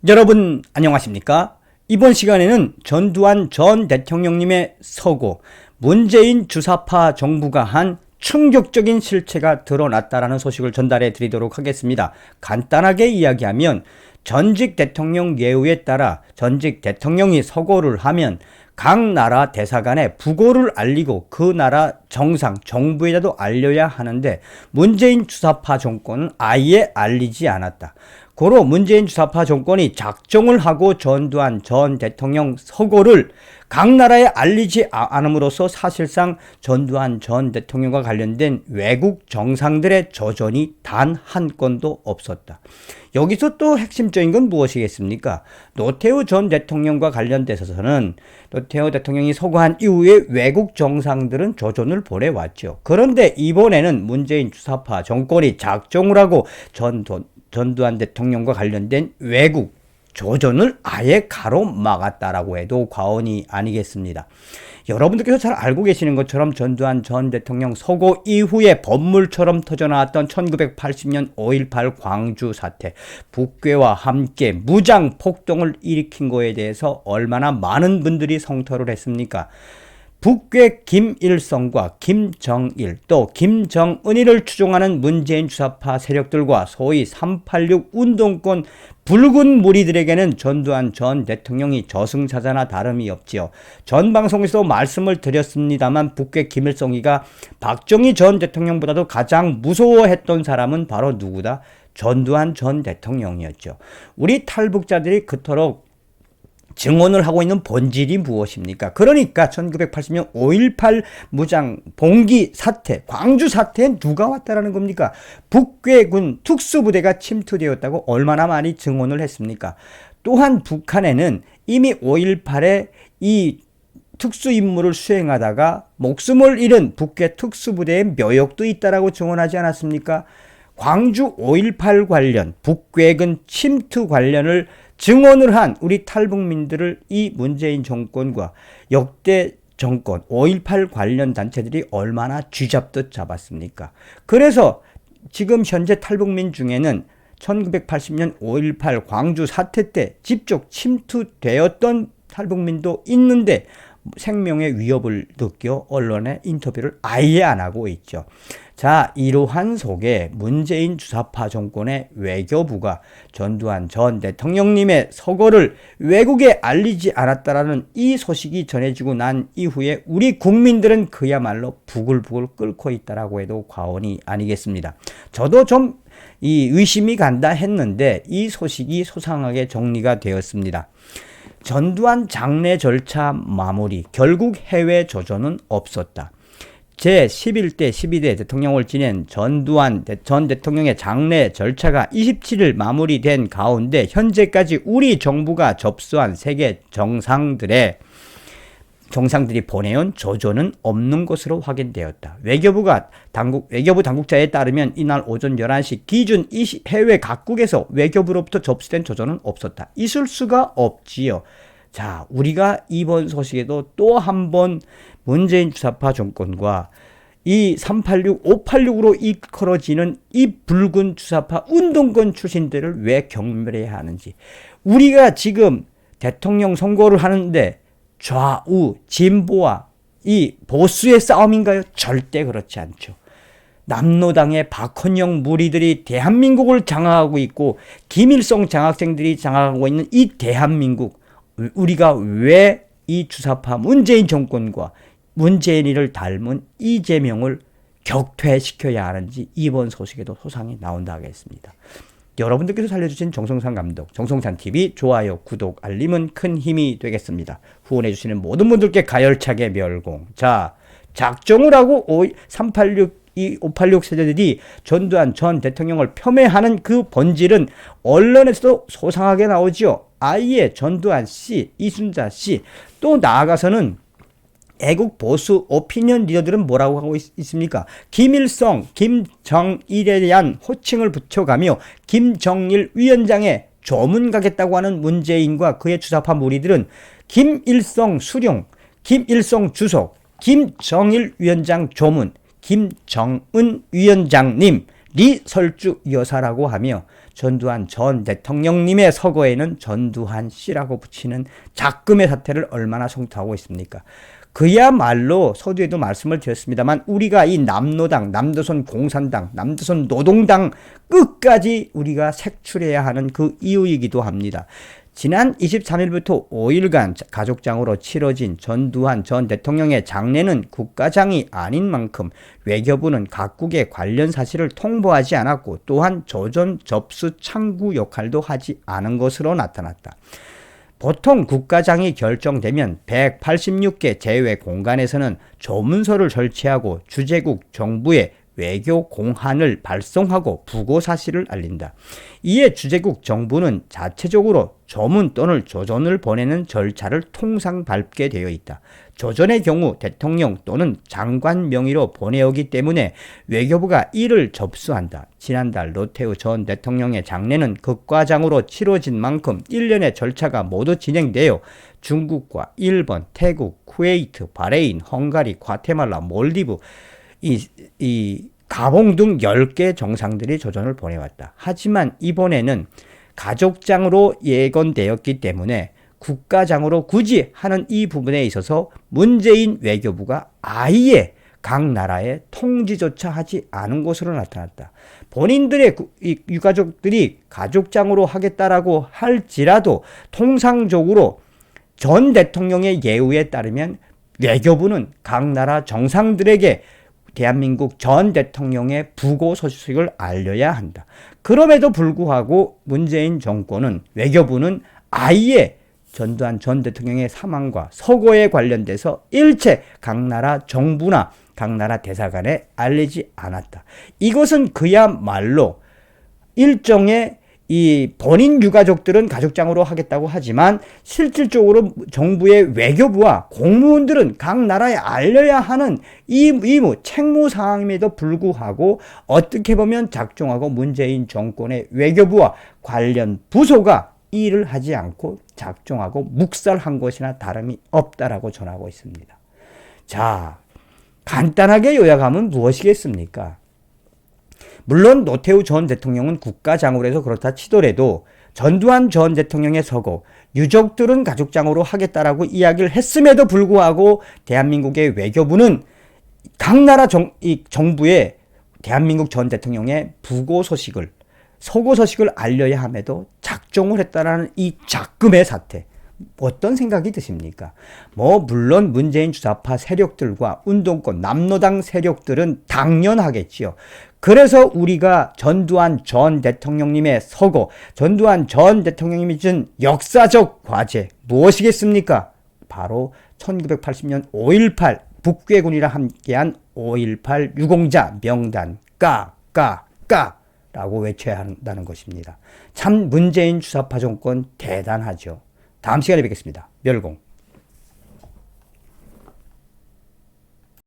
여러분 안녕하십니까? 이번 시간에는 전두환 전 대통령님의 서고, 문재인 주사파 정부가 한 충격적인 실체가 드러났다라는 소식을 전달해 드리도록 하겠습니다. 간단하게 이야기하면 전직 대통령 예우에 따라 전직 대통령이 서고를 하면 각 나라 대사관에 부고를 알리고 그 나라 정상, 정부에도 알려야 하는데 문재인 주사파 정권은 아예 알리지 않았다. 고로 문재인 주사파 정권이 작정을 하고 전두환 전 대통령 서고를 각 나라에 알리지 않음으로써 사실상 전두환 전 대통령과 관련된 외국 정상들의 저전이 단 한 건도 없었다. 여기서 또 핵심적인 건 무엇이겠습니까? 노태우 전 대통령과 관련돼서는 노태우 대통령이 서거한 이후에 외국 정상들은 조전을 보내왔죠. 그런데 이번에는 문재인 주사파 정권이 작정을 하고 전두환 대통령과 관련된 외국 조전을 아예 가로막았다라고 해도 과언이 아니겠습니다. 여러분들께서 잘 알고 계시는 것처럼 전두환 전 대통령 서고 이후에 번물처럼 터져나왔던 1980년 5.18 광주 사태, 북괴와 함께 무장 폭동을 일으킨 거에 대해서 얼마나 많은 분들이 성토를 했습니까? 북괴 김일성과 김정일 또 김정은이를 추종하는 문재인 주사파 세력들과 소위 386 운동권 붉은 무리들에게는 전두환 전 대통령이 저승사자나 다름이 없지요. 전 방송에서 말씀을 드렸습니다만 북괴 김일성이가 박정희 전 대통령보다도 가장 무서워했던 사람은 바로 누구다? 전두환 전 대통령이었죠. 우리 탈북자들이 그토록 증언을 하고 있는 본질이 무엇입니까? 그러니까 1980년 5.18 무장 봉기 사태, 광주 사태에 누가 왔다라는 겁니까? 북괴군 특수부대가 침투되었다고 얼마나 많이 증언을 했습니까? 또한 북한에는 이미 5.18에 이 특수임무를 수행하다가 목숨을 잃은 북괴 특수부대의 묘역도 있다라고 증언하지 않았습니까? 광주 5.18 관련, 북괴군 침투 관련을 증언을 한 우리 탈북민들을 이 문재인 정권과 역대 정권 5.18 관련 단체들이 얼마나 쥐잡듯 잡았습니까? 그래서 지금 현재 탈북민 중에는 1980년 5.18 광주 사태 때 직접 침투되었던 탈북민도 있는데 생명의 위협을 느껴 언론에 인터뷰를 아예 안 하고 있죠. 자, 이러한 속에 문재인 주사파 정권의 외교부가 전두환 전 대통령님의 서거를 외국에 알리지 않았다라는 이 소식이 전해지고 난 이후에 우리 국민들은 그야말로 부글부글 끓고 있다라고 해도 과언이 아니겠습니다. 저도 좀 의심이 간다 했는데 이 소식이 소상하게 정리가 되었습니다. 전두환 장례 절차 마무리, 결국 해외 조전은 없었다. 제11대 12대 대통령을 지낸 전두환 전 대통령의 장례 절차가 27일 마무리된 가운데 현재까지 우리 정부가 접수한 세계 정상들이 보내온 조조는 없는 것으로 확인되었다. 외교부 당국자에 따르면 이날 오전 11시 기준 해외 각국에서 외교부로부터 접수된 조조는 없었다. 있을 수가 없지요. 자, 우리가 이번 소식에도 또 한 번 문재인 주사파 정권과 이 386, 586으로 이끌어지는 이 붉은 주사파 운동권 출신들을 왜 경멸해야 하는지. 우리가 지금 대통령 선거를 하는데 좌우, 진보와 이 보수의 싸움인가요? 절대 그렇지 않죠. 남로당의 박헌영 무리들이 대한민국을 장악하고 있고 김일성 장학생들이 장악하고 있는 이 대한민국, 우리가 왜 이 주사파 문재인 정권과 문재인이를 닮은 이재명을 격퇴시켜야 하는지 이번 소식에도 소상히 나온다 하겠습니다. 여러분들께서 살려주신 정성산 감독, 정성산TV 좋아요, 구독, 알림은 큰 힘이 되겠습니다. 후원해주시는 모든 분들께 가열차게 멸공. 자, 작정을 하고 386, 586 세대들이 전두환 전 대통령을 폄훼하는 그 본질은 언론에서도 소상하게 나오지요. 아예 전두환 씨, 이순자 씨, 또 나아가서는 애국 보수 오피니언 리더들은 뭐라고 하고 있습니까? 김일성, 김정일에 대한 호칭을 붙여가며 김정일 위원장의 조문 가겠다고 하는 문재인과 그의 주사파 무리들은 김일성 수령, 김일성 주석, 김정일 위원장 조문, 김정은 위원장님, 리설주 여사라고 하며 전두환 전 대통령님의 서거에는 전두환 씨라고 붙이는 작금의 사태를 얼마나 성토하고 있습니까? 그야말로 서두에도 말씀을 드렸습니다만 우리가 이 남노당, 남조선 공산당, 남조선 노동당 끝까지 우리가 색출해야 하는 그 이유이기도 합니다. 지난 23일부터 5일간 가족장으로 치러진 전두환 전 대통령의 장례는 국가장이 아닌 만큼 외교부는 각국의 관련 사실을 통보하지 않았고 또한 조전 접수 창구 역할도 하지 않은 것으로 나타났다. 보통 국가장이 결정되면 186개 제외 공간에서는 조문서를 설치하고 주재국 정부에 외교 공한을 발송하고 부고 사실을 알린다. 이에 주재국 정부는 자체적으로 조문 또는 조전을 보내는 절차를 통상 밟게 되어 있다. 조전의 경우 대통령 또는 장관 명의로 보내오기 때문에 외교부가 이를 접수한다. 지난달 노태우 전 대통령의 장례는 극과장으로 치러진 만큼 일련의 절차가 모두 진행되어 중국과 일본, 태국, 쿠웨이트, 바레인, 헝가리, 과테말라, 몰디브, 이 가봉 등 10개 정상들이 조전을 보내왔다. 하지만 이번에는 가족장으로 예건되었기 때문에 국가장으로 굳이 하는 이 부분에 있어서 문재인 외교부가 아예 각 나라의 통지조차 하지 않은 것으로 나타났다. 본인들의 유가족들이 가족장으로 하겠다라고 할지라도 통상적으로 전 대통령의 예우에 따르면 외교부는 각 나라 정상들에게 대한민국 전 대통령의 부고 소식을 알려야 한다. 그럼에도 불구하고 문재인 정권은 외교부는 아예 전두환 전 대통령의 사망과 서거에 관련돼서 일체 각 나라 정부나 각 나라 대사관에 알리지 않았다. 이것은 그야말로 일종의 이 본인 유가족들은 가족장으로 하겠다고 하지만 실질적으로 정부의 외교부와 공무원들은 각 나라에 알려야 하는 의무, 책무 사항임에도 불구하고 어떻게 보면 작정하고 문재인 정권의 외교부와 관련 부서가 일을 하지 않고 작정하고 묵살한 것이나 다름이 없다라고 전하고 있습니다. 자, 간단하게 요약하면 무엇이겠습니까? 물론 노태우 전 대통령은 국가장으로 해서 그렇다 치더라도 전두환 전 대통령의 서거, 유족들은 가족장으로 하겠다라고 이야기를 했음에도 불구하고 대한민국의 외교부는 각 나라 정부에 대한민국 전 대통령의 부고 소식을, 서거 소식을 알려야 함에도 작정을 했다라는 이 작금의 사태. 어떤 생각이 드십니까? 물론 문재인 주사파 세력들과 운동권 남노당 세력들은 당연하겠지요. 그래서 우리가 전두환 전 대통령님의 서거, 전두환 전 대통령님이 준 역사적 과제 무엇이겠습니까? 바로 1980년 5.18 북괴군이라 함께한 5.18 유공자 명단 라고 외쳐야 한다는 것입니다. 참 문재인 주사파 정권 대단하죠. 다음 시간에 뵙겠습니다. 멸공.